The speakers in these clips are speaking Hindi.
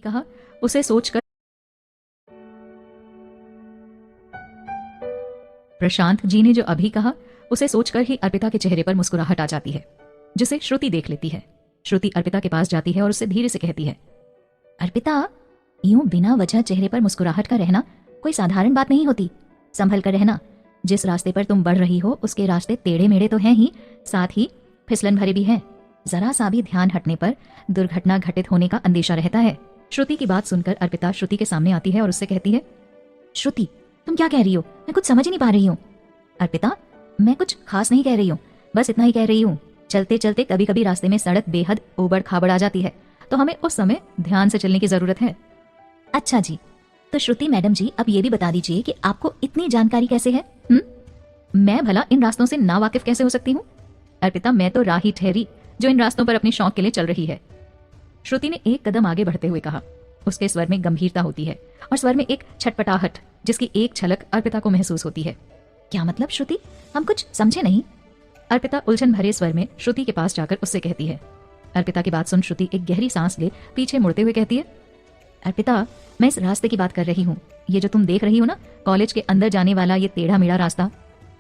कहा उसे सोचकर प्रशांत जी ने जो अभी कहा उसे सोचकर ही अर्पिता के चेहरे पर मुस्कुराहट आ जाती है, जिसे श्रुति देख लेती है। श्रुति अर्पिता के पास जाती है और उससे धीरे से कहती है, अर्पिता, यूं बिना वजह चेहरे पर मुस्कुराहट का रहना कोई साधारण बात नहीं होती। संभल कर रहना। जिस रास्ते पर तुम बढ़ रही हो उसके रास्ते टेढ़े मेढ़े तो हैं ही, साथ ही फिसलन भरे भी हैं। जरा सा भी ध्यान हटने पर दुर्घटना घटित होने का अंदेशा रहता है। श्रुति की बात सुनकर अर्पिता श्रुति के सामने आती है और उससे कहती है, श्रुति, तुम क्या कह रही हो? मैं कुछ समझ ही नहीं पा रही हूँ। अर्पिता, मैं कुछ खास नहीं कह रही हूँ, बस इतना ही कह रही हूँ। चलते चलते कभी कभी रास्ते में सड़क बेहद उबड़ खाबड़ आ जाती है, तो हमें उस समय ध्यान से चलने की जरूरत है। अच्छा जी, तो श्रुति मैडम जी, अब ये भी बता दीजिए कि आपको इतनी जानकारी कैसे है? मैं भला इन रास्तों से ना वाकिफ कैसे हो सकती हूँ? अर्पिता, मैं तो राही ठहरी जो इन रास्तों पर अपने शौक के लिए चल रही है। श्रुति ने एक कदम आगे बढ़ते हुए कहा। उसके स्वर में गंभीरता होती है और स्वर में एक छटपटाहट, जिसकी एक झलक अर्पिता को महसूस होती है। क्या मतलब श्रुति? हम कुछ समझे नहीं। अर्पिता उलझन भरे स्वर में श्रुति के पास जाकर उससे कहती है। अर्पिता की बात सुन श्रुति एक गहरी सांस ले पीछे मुड़ते हुए कहती है, अर्पिता, मैं इस रास्ते की बात कर रही हूँ। ये जो तुम देख रही हो ना, कॉलेज के अंदर जाने वाला ये टेढ़ा मेढ़ा रास्ता,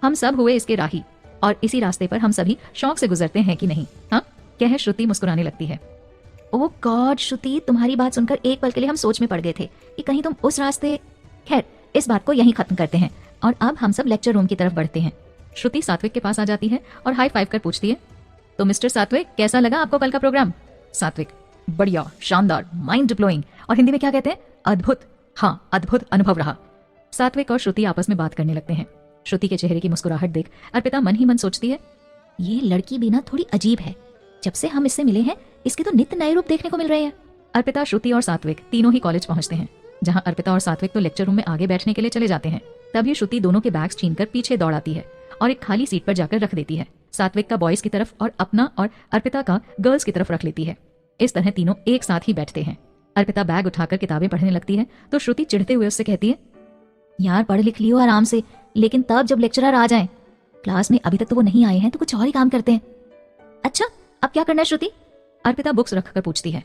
हम सब हुए इसके राही, और इसी रास्ते पर हम सभी शौक से गुजरते हैं कि नहीं? हाँ, कह श्रुति मुस्कुराने लगती है। ओह गॉड श्रुति, तुम्हारी बात सुनकर एक पल के लिए हम सोच में पड़ गए थे कि कहीं तुम उस रास्ते। खैर, इस बात को यहीं खत्म करते हैं और अब हम सब लेक्चर रूम की तरफ बढ़ते हैं। श्रुति सात्विक के पास आ जाती है और हाई फाइव कर पूछती है, तो मिस्टर सात्विक, कैसा लगा आपको कल का प्रोग्राम? सात्विक, बढ़िया, शानदार, माइंड ब्लोइंग, और हिंदी में क्या कहते हैं? अद्भुत। हाँ, अद्भुत अनुभव रहा। सात्विक और श्रुति आपस में बात करने लगते हैं। श्रुति के चेहरे की मुस्कुराहट देख अर्पिता मन ही मन सोचती है, ये लड़की भी ना थोड़ी अजीब है। जब से हम इससे मिले हैं इसके तो नित्य नए रूप देखने को मिल रहे हैं। अर्पिता, श्रुति और सात्विक तीनों ही कॉलेज पहुंचते हैं, जहां अर्पिता और सात्विक तो लेक्चर रूम में आगे बैठने के लिए चले जाते हैं। तभी श्रुति दोनों के बैग्स छीनकर पीछे दौड़ आती है और एक खाली सीट पर जाकर रख देती है। सात्विक का बॉयज की तरफ और अपना और अर्पिता का गर्ल्स की तरफ रख लेती है। इस तरह तीनों एक साथ ही बैठते हैं। अर्पिता बैग उठाकर किताबें पढ़ने लगती है तो श्रुति चिढ़ते हुए उससे कहती है, यार पढ़ लिख लियो आराम से, लेकिन तब जब लेक्चरर आ जाएं। क्लास में अभी तक तो वो नहीं आए हैं, तो कुछ और ही काम करते हैं। अच्छा, अब क्या करना है श्रुति? अर्पिता बुक्स रखकर पूछती है।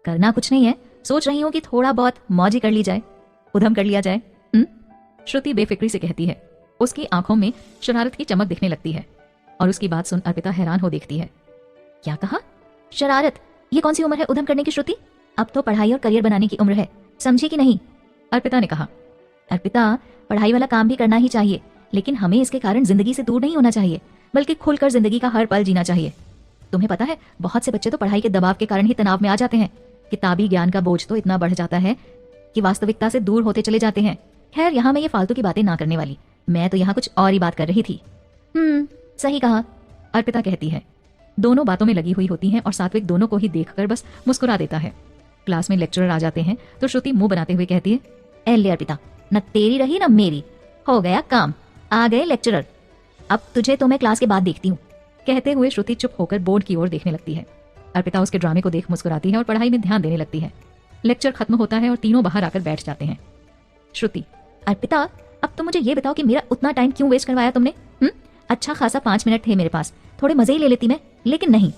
करना कुछ नहीं है, सोच रही हूँ कि थोड़ा बहुत मौज ही कर ली जाए, उधम कर लिया जाए। श्रुति बेफिक्री से कहती है। उसकी आंखों में शरारत की चमक दिखने लगती है और उसकी बात सुन अर्पिता हैरान हो देखती है। क्या कहा? शरारत? ये कौन सी उम्र है उधम करने की श्रुति? अब तो पढ़ाई और करियर बनाने की उम्र है, समझी कि नहीं? अर्पिता ने कहा। अर्पिता, पढ़ाई वाला काम भी करना ही चाहिए, लेकिन हमें इसके कारण जिंदगी से दूर नहीं होना चाहिए, बल्कि खुलकर जिंदगी का हर पल जीना चाहिए। तुम्हें पता है, बहुत से बच्चे तो पढ़ाई के दबाव के कारण ही तनाव में आ जाते हैं। किताबी ज्ञान का बोझ तो इतना बढ़ जाता है कि वास्तविकता से दूर होते चले जाते हैं। खैर, यहाँ मैं ये फालतू की बातें ना करने वाली, मैं तो यहाँ कुछ और ही बात कर रही थी। सही कहा, अर्पिता कहती है। दोनों बातों में लगी हुई होती हैं और सात्विक दोनों को ही देखकर बस मुस्कुरा देता है। क्लास में लेक्चरर आ जाते हैं तो श्रुति मुंह बनाते हुए कहती है, ए ले अर्पिता, न तेरी रही न मेरी, हो गया काम, आ गए लेक्चरर। अब तुझे तो मैं क्लास के बाद देखती हूँ। कहते हुए श्रुति चुप होकर बोर्ड की ओर देखने लगती है। अर्पिता उसके ड्रामे को देख मुस्कुराती है और पढ़ाई में ध्यान देने लगती है। लेक्चर खत्म होता है और तीनों बाहर आकर बैठ जाते हैं। श्रुति, अर्पिता, अब तो मुझे ये बताओ कि मेरा उतना टाइम क्यों वेस्ट करवाया तुमने? अच्छा खासा 5 मिनट थे मेरे पास, थोड़े मजे ही ले लेती मैं, लेकिन नहीं।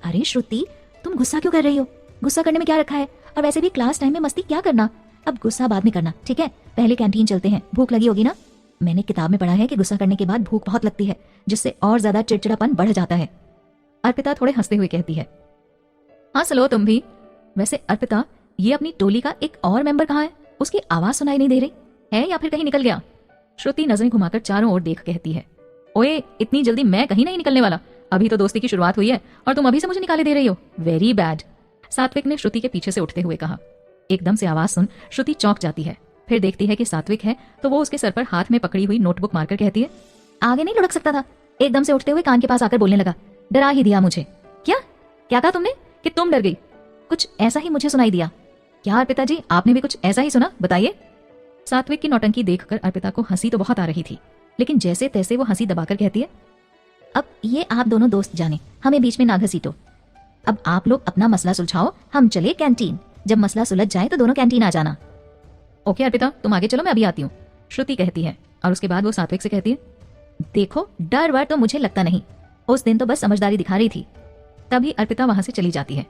अरे श्रुति, तुम गुस्सा क्यों कर रही हो? गुस्सा करने में क्या रखा है? और वैसे भी क्लास टाइम में मस्ती क्या करना, अब गुस्सा बाद में करना, ठीक है? पहले कैंटीन चलते हैं, भूख लगी होगी ना? मैंने किताब में पढ़ा है कि गुस्सा करने के बाद भूख बहुत लगती है, जिससे और ज्यादा चिड़चिड़ापन बढ़ जाता है। अर्पिता थोड़े हंसते हुए कहती है। हंस लो तुम भी। वैसे अर्पिता, ये अपनी टोली का एक और मेंबर कहाँ है? उसकी आवाज सुनाई नहीं दे रही है, या फिर कहीं निकल गया? श्रुति नजरें घुमाकर चारों ओर देख कहती है, ओए, इतनी जल्दी मैं कहीं नहीं निकलने वाला। अभी तो दोस्ती की शुरुआत हुई है और तुम अभी से मुझे निकाले दे रही हो, वेरी बैड। सात्विक ने श्रुति के पीछे से उठते हुए कहा। एकदम से आवाज सुन श्रुति चौंक जाती है, फिर देखती है कि सात्विक है तो वो उसके सर पर हाथ में पकड़ी हुई नोटबुक मारकर कहती है, आगे नहीं लुढ़क सकता था? एकदम से उठते हुए कान के पास आकर बोलने लगा, डरा ही दिया मुझे। क्या क्या कहा तुमने? कि तुम डर गई? कुछ ऐसा ही मुझे सुनाई दिया। क्या अर्पिता जी, आपने भी कुछ ऐसा ही सुना? बताइए। सात्विक की नौटंकी देखकर अर्पिता को हंसी तो बहुत आ रही थी, लेकिन जैसे तैसे वो हंसी दबाकर कहती है, अब ये आप दोनों दोस्त जाने, हमें बीच में ना घसीटो। अब आप लोग अपना मसला सुलझाओ, हम चले कैंटीन। जब मसला सुलझ जाए तो दोनों कैंटीन आ जाना। ओके अर्पिता, तुम आगे चलो, मैं अभी आती हूँ, श्रुति कहती है। और उसके बाद वो सात्विक से कहती है, देखो, डर वर तो मुझे लगता नहीं, उस दिन तो बस समझदारी दिखा रही थी। तभी अर्पिता वहां से चली जाती है।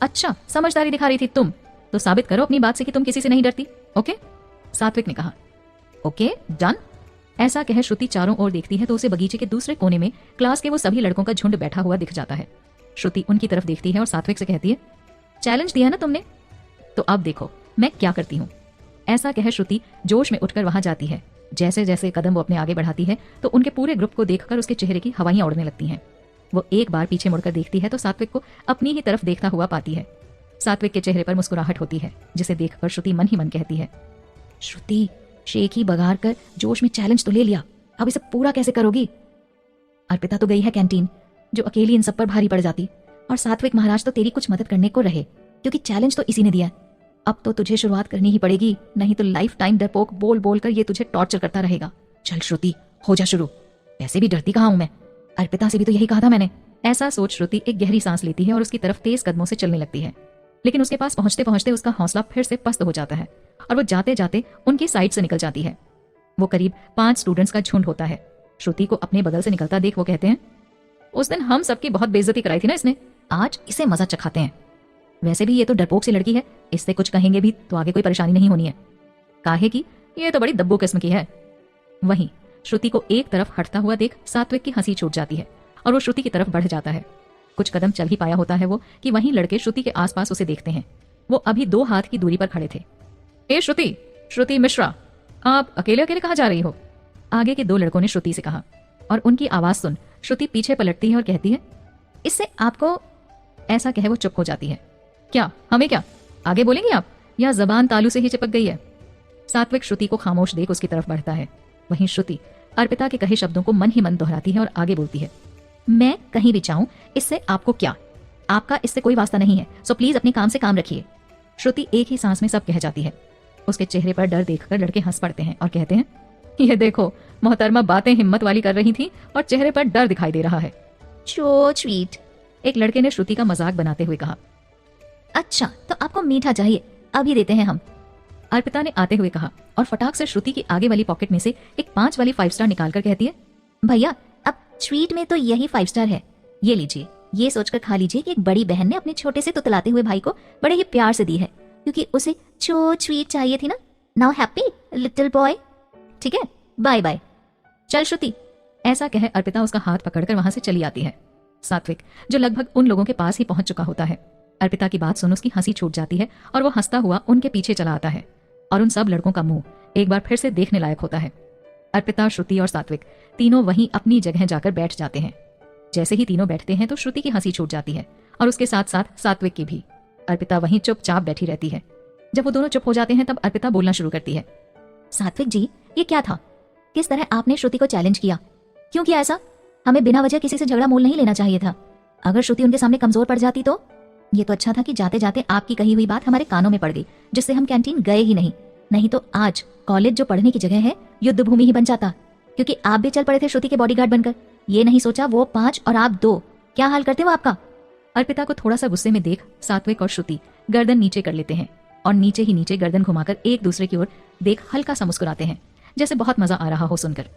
अच्छा, समझदारी दिखा रही थी तुम? तो साबित करो अपनी बात से कि तुम किसी से नहीं डरती। ओके, सात्विक ने कहा। Okay done. ऐसा कह श्रुति चारों ओर देखती है तो उसे बगीचे के दूसरे कोने में क्लास के वो सभी लड़कों का झुंड बैठा हुआ दिख जाता है। श्रुति उनकी तरफ देखती है और सात्विक से कहती है, चैलेंज दिया ना तुमने, तो अब देखो मैं क्या करती हूँ। ऐसा कह श्रुति जोश में उठकर वहां जाती है। जैसे जैसे कदम वो अपने आगे बढ़ाती है तो उनके पूरे ग्रुप को देखकर उसके चेहरे की हवाइयां उड़ने लगती हैं। वो एक बार पीछे मुड़कर देखती है तो सात्विक को अपनी ही तरफ देखता हुआ पाती है। सात्विक के चेहरे पर मुस्कुराहट होती है, जिसे देखकर श्रुति मन ही मन कहती है, श्रुति शेख ही बघार कर जोश में चैलेंज तो ले लिया, अब इसे पूरा कैसे करोगी। अर्पिता तो गई है कैंटीन, जो अकेली इन सब पर भारी पड़ जाती, और सात्विक महाराज तो तेरी कुछ मदद करने को रहे, क्योंकि चैलेंज तो इसी ने दिया। अब तो तुझे शुरुआत करनी ही पड़ेगी, नहीं तो लाइफ टाइम डरपोक बोल बोल कर ये तुझे टॉर्चर करता रहेगा। चल श्रुति हो जा शुरू, वैसे भी डरती कहाँ हूं मैं, अर्पिता से भी तो यही कहा था मैंने। ऐसा सोच श्रुति एक गहरी सांस लेती है और उसकी तरफ तेज कदमों से चलने लगती है, लेकिन उसके पास पहुंचते पहुंचते उसका हौसला फिर से पस्त हो जाता है और वो जाते जाते उनकी साइड से निकल जाती है। वो करीब 5 स्टूडेंट्स का झुंड होता है। श्रुति को अपने बगल से निकलता देख वो कहते हैं, उस दिन हम सबकी बहुत बेइज्जती कराई थी ना इसने, आज इसे मजा चखाते हैं। वैसे भी ये तो डरपोक सी लड़की है, इससे कुछ कहेंगे भी तो आगे कोई परेशानी नहीं होनी है, काहे की ये तो बड़ी दब्बू किस्म की है। वहीं श्रुति को एक तरफ हटता हुआ देख सात्विक की हंसी छूट जाती है और वो श्रुति की तरफ बढ़ जाता है। कुछ कदम चल ही पाया होता है वो कि वहीं लड़के श्रुति के आसपास उसे देखते हैं। वो अभी 2 हाथ की दूरी पर खड़े थे। ए श्रुति, श्रुति मिश्रा, आप अकेले अकेले कहाँ जा रही हो? आगे के 2 लड़कों ने श्रुति से कहा और उनकी आवाज सुन श्रुति पीछे पलटती है और कहती है, इससे आपको। ऐसा कहे वो चुप हो जाती है। क्या हमें क्या आगे बोलेंगी आप, या जबान तालू से ही चिपक गई है? सात्विक श्रुति को खामोश देख उसकी तरफ बढ़ता है। वहीं श्रुति अर्पिता के कहे शब्दों को मन ही मन दोहराती है और आगे बोलती है, मैं कहीं भी चाहूं इससे आपको क्या, आपका इससे कोई वास्ता नहीं है, सो प्लीज अपने काम से काम रखिए। श्रुति एक ही सांस में सब कह जाती है। उसके चेहरे पर डर देखकर लड़के हंस पड़ते हैं और कहते हैं, ये देखो मोहतरमा बातें हिम्मत वाली कर रही थी और चेहरे पर डर दिखाई दे रहा है। सो स्वीट, एक लड़के ने श्रुति का मजाक बनाते हुए कहा। अच्छा तो आपको मीठा चाहिए, अभी देते हैं हम, अर्पिता ने आते हुए कहा और फटाक से श्रुति की आगे वाली पॉकेट में से एक 5 वाली 5 स्टार निकालकर कहती है, भैया अब स्वीट में तो यही 5 स्टार है, ये लीजिए, ये सोचकर खा लीजिए कि एक बड़ी बहन ने अपने छोटे से तुतलाते हुए भाई को बड़े ही प्यार से दी है, क्योंकि उसे छो स्वीट चाहिए थी ना। नाउ हैप्पी लिटिल बॉय, ठीक है, बाय बाय। चल श्रुति, ऐसा कह अर्पिता उसका हाथ पकड़कर वहां से चली आती है। सात्विक जो लगभग उन लोगों के पास ही पहुंच चुका होता है, अर्पिता की बात सुन उसकी हंसी छूट जाती है और वो हंसता हुआ उनके पीछे चला आता है और उन सब लड़कों का मुंह एक बार फिर से देखने लायक होता है। अर्पिता, श्रुति और सात्विक तीनों वहीं अपनी जगह जाकर बैठ जाते हैं। जैसे ही तीनों बैठते हैं तो श्रुति की हंसी छूट जाती है और उसके साथ साथ सात्विक की भी। अर्पिता वहीं चुपचाप बैठी रहती है। जब वो दोनों चुप हो जाते हैं तब अर्पिता बोलना शुरू करती है, सात्विक जी ये क्या था, किस तरह आपने श्रुति को चैलेंज किया, क्यों किया ऐसा? हमें बिना वजह किसी से झगड़ा मोल नहीं लेना चाहिए था। अगर श्रुति उनके सामने कमजोर पड़ जाती तो ये तो अच्छा था कि जाते जाते आपकी कही हुई बात हमारे कानों में पड़ गई, जिससे हम कैंटीन गए ही नहीं तो आज कॉलेज जो पढ़ने की जगह है युद्ध भूमि ही बन जाता, क्योंकि आप भी चल पड़े थे श्रुति के बॉडीगार्ड बनकर। ये नहीं सोचा वो 5 और आप 2, क्या हाल करते वो आपका। अर्पिता को थोड़ा सा गुस्से में देख सात्विक और श्रुति गर्दन नीचे कर लेते हैं और नीचे ही नीचे गर्दन घुमाकर एक दूसरे की ओर देख हल्का सा मुस्कुराते हैं, जैसे बहुत मजा आ रहा हो सुनकर।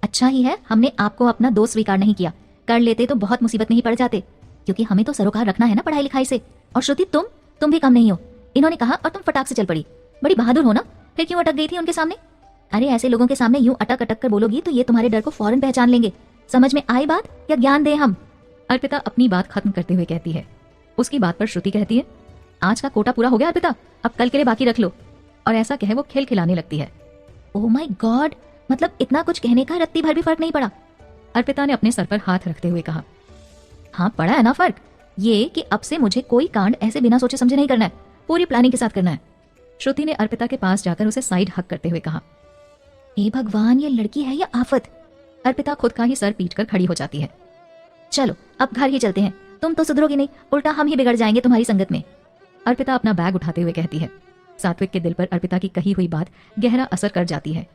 अच्छा ही है हमने आपको अपना दोस्त स्वीकार नहीं किया, कर लेते तो बहुत मुसीबत में ही पड़ जाते, क्योंकि हमें तो सरोकार रखना है ना पढ़ाई लिखाई से। और श्रुति तुम भी कम नहीं हो, इन्होंने कहा और तुम फटाक से चल पड़ी, बड़ी बहादुर हो ना, फिर क्यों अटक गई थी उनके सामने? अरे ऐसे लोगों के सामने यूं अटक अटक कर बोलोगी तो ये तुम्हारे डर को फौरन पहचान लेंगे, समझ में आई बात, या ज्ञान दे हम? अर्पिता अपनी बात खत्म करते हुए कहती है। उसकी बात पर श्रुति कहती है, आज का कोटा पूरा हो गया अर्पिता, अब कल के लिए बाकी रख लो। और ऐसा कहे वो खिलखिलाने लगती है। ओह माय गॉड, मतलब इतना कुछ कहने का रत्ती भर भी फर्क नहीं पड़ा? अर्पिता ने अपने सर पर हाथ रखते हुए कहा, हाँ पड़ा है ना फर्क, ये कि अब से मुझे कोई कांड ऐसे बिना सोचे समझे नहीं करना है, पूरी प्लानिंग के साथ करना है। श्रुति ने अर्पिता के पास जाकर उसे साइड हक करते हुए कहा, हे भगवान ये लड़की है या आफत। अर्पिता खुद का ही सर पीट कर खड़ी हो जाती है। चलो अब घर ही चलते हैं, तुम तो सुधरोगी नहीं, उल्टा हम ही बिगड़ जाएंगे तुम्हारी संगत में, अर्पिता अपना बैग उठाते हुए कहती है। सात्विक के दिल पर अर्पिता की कही हुई बात गहरा असर कर जाती है।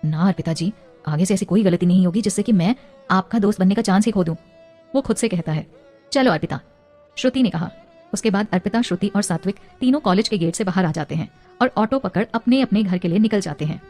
ना अर्पिता जी, आगे से ऐसी कोई गलती नहीं होगी जिससे कि मैं आपका दोस्त बनने का चांस ही खो दूं, वो खुद से कहता है। चलो अर्पिता, श्रुति ने कहा। उसके बाद अर्पिता, श्रुति और सात्विक तीनों कॉलेज के गेट से बाहर आ जाते हैं और ऑटो पकड़ अपने अपने घर के लिए निकल जाते हैं।